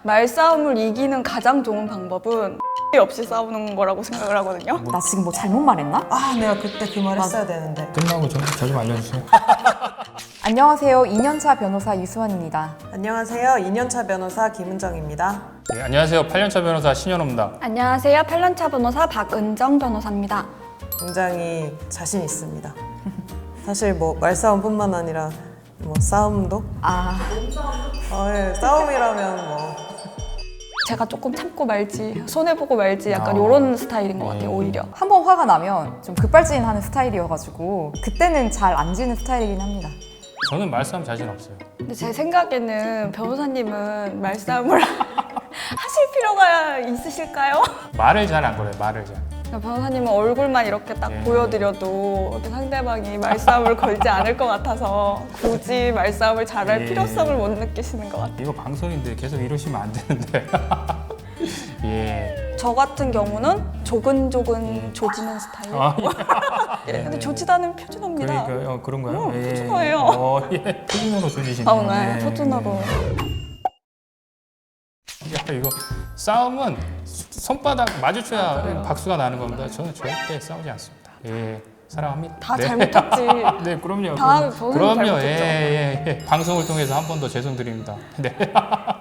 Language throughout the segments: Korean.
말싸움을 이기는 가장 좋은 방법은 없이 싸우는 거라고 생각을 하거든요. 나 지금 뭐 잘못 말했나? 아, 내가 그때 그 말 했어야 되는데. 끝나고 저 좀 알려주세요. 안녕하세요. 2년차 변호사 유수환입니다. 안녕하세요. 2년차 변호사 김은정입니다. 네, 안녕하세요. 8년차 변호사 신현호입니다. 안녕하세요. 8년차 변호사 박은정 변호사입니다. 굉장히 자신 있습니다. 사실 뭐 말싸움뿐만 아니라 뭐 싸움도? 예, 싸움이라면 뭐 제가 조금 참고 말지, 손해보고 말지 약간 이런 스타일인 것 같아요, 오히려. 한 번 화가 나면 좀 급발진하는 스타일이어가지고 그때는 잘 안 지는 스타일이긴 합니다. 저는 말싸움 자신 없어요. 근데 제 생각에는 변호사님은 말싸움을 하실 필요가 있으실까요? 말을 잘 안 걸어요. 말을 잘. 변호사님은 얼굴만 이렇게 딱 예. 보여드려도 상대방이 말싸움을 걸지 않을 것 같아서 굳이 말싸움을 잘할 예. 필요성을 못 느끼시는 것 같아요. 이거 방송인데 계속 이러시면 안 되는데. 예. 저 같은 경우는 조근조근 조지는 스타일. 아, 예, 근데 조지다는 표준어입니다. 그러니까 그런가요? 표준어예요. 예. 표준어로 조지시네요. 네, 표준어로. 야, 이거 싸움은 손바닥 마주쳐야 박수가 나는 겁니다. 저는 절대 싸우지 않습니다. 예, 사랑합니다. 다 네. 잘못했지. 네, 그럼요. 다 변호사님 그럼요. 잘못했죠. 예. 방송을 통해서 한 번 더 죄송드립니다. 네.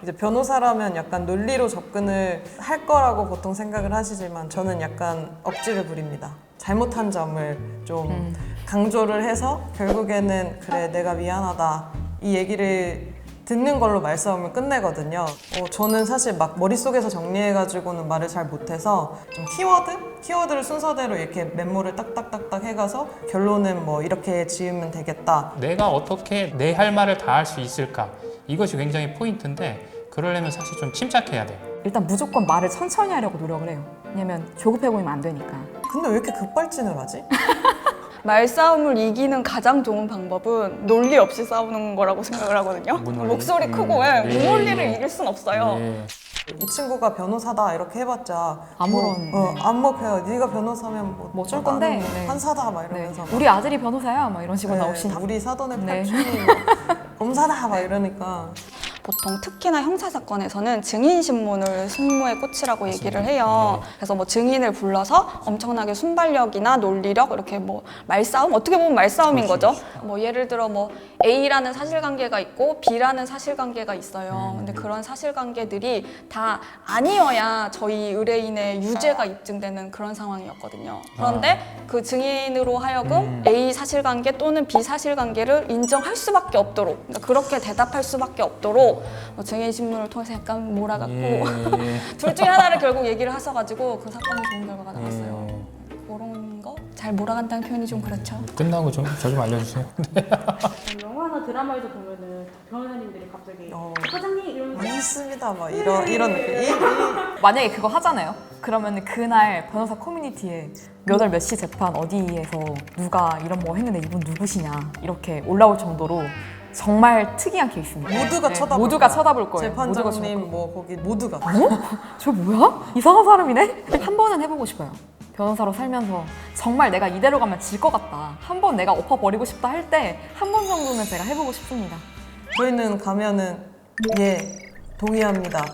이제 변호사라면 약간 논리로 접근을 할 거라고 보통 생각을 하시지만 저는 약간 억지를 부립니다. 잘못한 점을 좀 강조를 해서 결국에는 그래 내가 미안하다 이 얘기를 듣는 걸로 말싸움을 끝내거든요. 저는 사실 막 머릿속에서 정리해가지고는 말을 잘 못해서 좀 키워드를 순서대로 이렇게 메모를 딱딱딱딱 해가서 결론은 뭐 이렇게 지으면 되겠다. 내가 어떻게 내 할 말을 다 할 수 있을까? 이것이 굉장히 포인트인데 그러려면 사실 좀 침착해야 돼요. 일단 무조건 말을 천천히 하려고 노력을 해요. 왜냐면 조급해 보이면 안 되니까. 근데 왜 이렇게 급발진을 하지? 말싸움을 이기는 가장 좋은 방법은 논리 없이 싸우는 거라고 생각을 하거든요. 무논리? 목소리 크고 예, 예. 무논리를 이길 순 없어요. 예. 이 친구가 변호사다 이렇게 해봤자 아무런, 뭐, 네. 안 먹혀요. 네가 변호사면 뭐 어쩔 건데? 나는 네. 판사다 막 네. 이러면서 우리 아들이 변호사야 막 이런 식으로 네, 나오시니까. 우리 사돈의 네. 팔촌이 검사다 막 이러니까 보통 특히나 형사사건에서는 증인신문을 승무의 꽃이라고 얘기를 해요. 그래서 뭐 증인을 불러서 엄청나게 순발력이나 논리력 이렇게 뭐 말싸움 어떻게 보면 말싸움인 거죠. 뭐 예를 들어 뭐 A라는 사실관계가 있고 B라는 사실관계가 있어요. 근데 그런 사실관계들이 다 아니어야 저희 의뢰인의 유죄가 입증되는 그런 상황이었거든요. 그런데 그 증인으로 하여금 A 사실관계 또는 B 사실관계를 인정할 수밖에 없도록 그러니까 그렇게 대답할 수밖에 없도록 뭐 증인신문을 통해서 약간 몰아갖고 둘 중에 하나를 결국 얘기를 하셔가지고 그 사건이 좋은 결과가 나왔어요. 그런 거? 잘 몰아간다는 표현이 좀 그렇죠. 끝나고 저 좀 알려주세요. 영화나 드라마에서 보면은 변호사님들이 갑자기 어. 사장님 이러면서 있습니다 막 이런 느낌 만약에 그거 하잖아요. 그러면 그날 변호사 커뮤니티에 몇 월 몇 시 재판 어디에서 누가 이런 뭐 했는데 이분 누구시냐 이렇게 올라올 정도로 정말 특이한 케이스입니다. 모두가 네, 쳐다볼 모두가 거야. 쳐다볼 거예요. 모두가 쳐다볼 재판장님 뭐 거기 모두가 저 뭐야? 이상한 사람이네? 한 번은 해보고 싶어요. 변호사로 살면서 정말 내가 이대로 가면 질 것 같다. 한 번 내가 엎어버리고 싶다 할 때 한 번 정도는 제가 해보고 싶습니다. 저희는 가면은 예 동의합니다.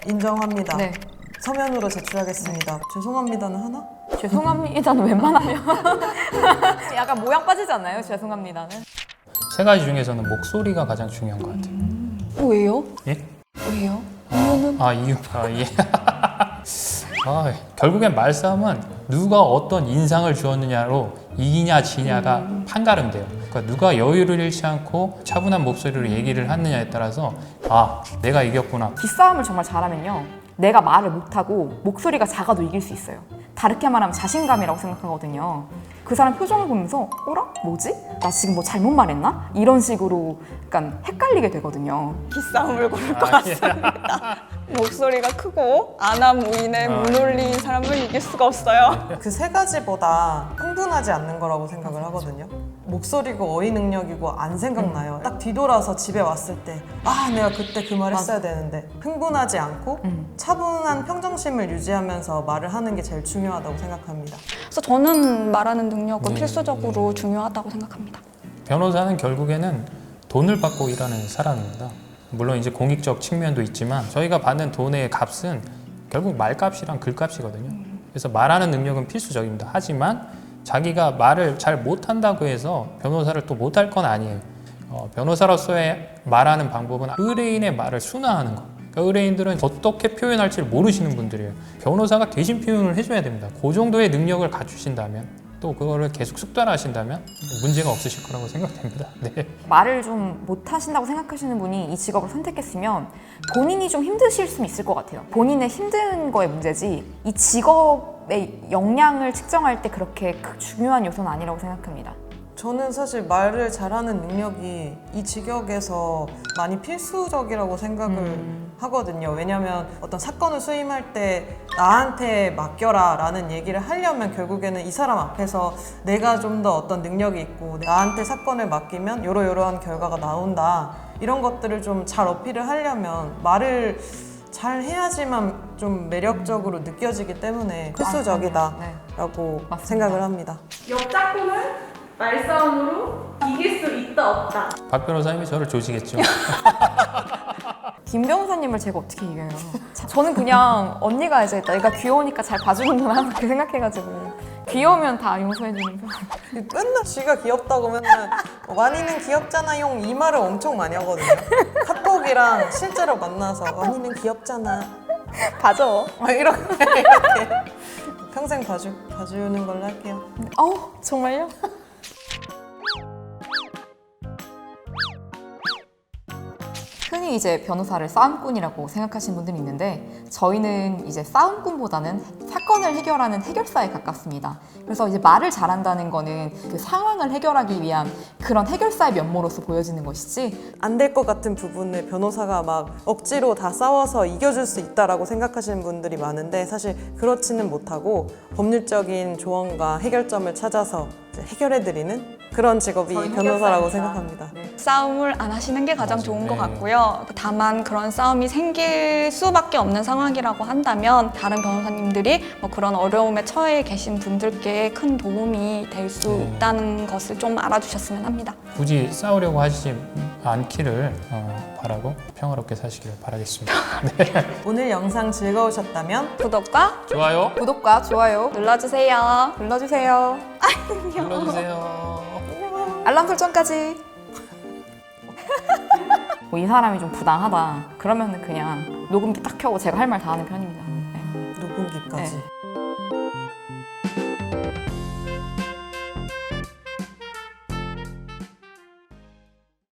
인정합니다. 네. 서면으로 제출하겠습니다. 죄송합니다는 하나? 죄송합니다는 웬만하면 약간 모양 빠지지 않나요? 죄송합니다는. 세 가지 중에서는 목소리가 가장 중요한 것 같아요. 왜요? 예? 왜요? 이유는? 이유. 예. 결국엔 말싸움은 누가 어떤 인상을 주었느냐로 이기냐 지냐가 판가름돼요. 그러니까 누가 여유를 잃지 않고 차분한 목소리로 얘기를 하느냐에 따라서 내가 이겼구나. 뒷싸움을 정말 잘하면요. 내가 말을 못하고 목소리가 작아도 이길 수 있어요. 다르게 말하면 자신감이라고 생각하거든요. 그 사람 표정을 보면서 어라? 뭐지? 나 지금 뭐 잘못 말했나? 이런 식으로 약간 헷갈리게 되거든요. 기싸움을 고를 것 같습니다. 목소리가 크고 아나무인의 무논리인 사람은 이길 수가 없어요. 그 세 가지보다 흥분하지 않는 거라고 생각을 하거든요. 목소리고 어휘 능력이고 안 생각나요. 딱 뒤돌아서 집에 왔을 때 내가 그때 그 말 했어야 되는데 흥분하지 않고 차분한 평정심을 유지하면서 말을 하는 게 제일 중요하다고 생각합니다. 그래서 저는 말하는 능력은 필수적으로 중요하다고 생각합니다. 변호사는 결국에는 돈을 받고 일하는 사람입니다. 물론 이제 공익적 측면도 있지만 저희가 받는 돈의 값은 결국 말값이랑 글값이거든요. 그래서 말하는 능력은 필수적입니다. 하지만 자기가 말을 잘 못한다고 해서 변호사를 또 못할 건 아니에요. 변호사로서의 말하는 방법은 의뢰인의 말을 순화하는 거. 그러니까 의뢰인들은 어떻게 표현할지를 모르시는 분들이에요. 변호사가 대신 표현을 해줘야 됩니다. 그 정도의 능력을 갖추신다면 또 그거를 계속 숙달하신다면 문제가 없으실 거라고 생각됩니다. 네. 말을 좀 못하신다고 생각하시는 분이 이 직업을 선택했으면 본인이 좀 힘드실 수 있을 것 같아요. 본인의 힘든 거에 문제지 이 직업의 역량을 측정할 때 그렇게 중요한 요소는 아니라고 생각합니다. 저는 사실 말을 잘하는 능력이 이 직역에서 많이 필수적이라고 생각을 하거든요. 왜냐하면 어떤 사건을 수임할 때 나한테 맡겨라 라는 얘기를 하려면 결국에는 이 사람 앞에서 내가 좀 더 어떤 능력이 있고 나한테 사건을 맡기면 요러요러한 결과가 나온다 이런 것들을 좀 잘 어필을 하려면 말을 잘 해야지만 좀 매력적으로 느껴지기 때문에 필수적이다라고 맞습니다. 생각을 합니다. 역작품을 말싸움으로 이길 수 있다 없다. 박 변호사님이 저를 조지겠죠. 김 변호사님을 제가 어떻게 이겨요? 저는 그냥 언니가 이제 내가 귀여우니까 잘 봐주는구나 그렇게 생각해가지고 귀여우면 다 용서해주는 편. 맨날 지가 귀엽다고 맨날 완이는 귀엽잖아 용 이 말을 엄청 많이 하거든요. 카톡이랑 실제로 만나서 완이는 귀엽잖아 봐줘. 이렇게 평생 봐주는 걸로 할게요. 정말요? 흔히 이제 변호사를 싸움꾼이라고 생각하시는 분들이 있는데 저희는 이제 싸움꾼보다는 사건을 해결하는 해결사에 가깝습니다. 그래서 이제 말을 잘한다는 거는 그 상황을 해결하기 위한 그런 해결사의 면모로서 보여지는 것이지 안 될 것 같은 부분을 변호사가 막 억지로 다 싸워서 이겨줄 수 있다라고 생각하시는 분들이 많은데 사실 그렇지는 못하고 법률적인 조언과 해결점을 찾아서 이제 해결해드리는 그런 직업이 저희 변호사라고 해결사입니다. 생각합니다. 네. 싸움을 안 하시는 게 가장 맞아요. 좋은 것 네. 같고요. 다만 그런 싸움이 생길 수밖에 없는 상황이라고 한다면 다른 변호사님들이 뭐 그런 어려움에 처해 계신 분들께 큰 도움이 될 수 네. 있다는 것을 좀 알아주셨으면 합니다. 굳이 싸우려고 하시지 않기를 바라고 평화롭게 사시기를 바라겠습니다. 오늘 영상 즐거우셨다면 구독과 좋아요 구독과 좋아요 눌러주세요. 눌러주세요. 눌러주세요. 알람 설정까지. 뭐 이 사람이 좀 부당하다. 그러면 그냥 녹음기 딱 켜고 제가 할 말 다 하는 편입니다. 네. 녹음기까지. 네.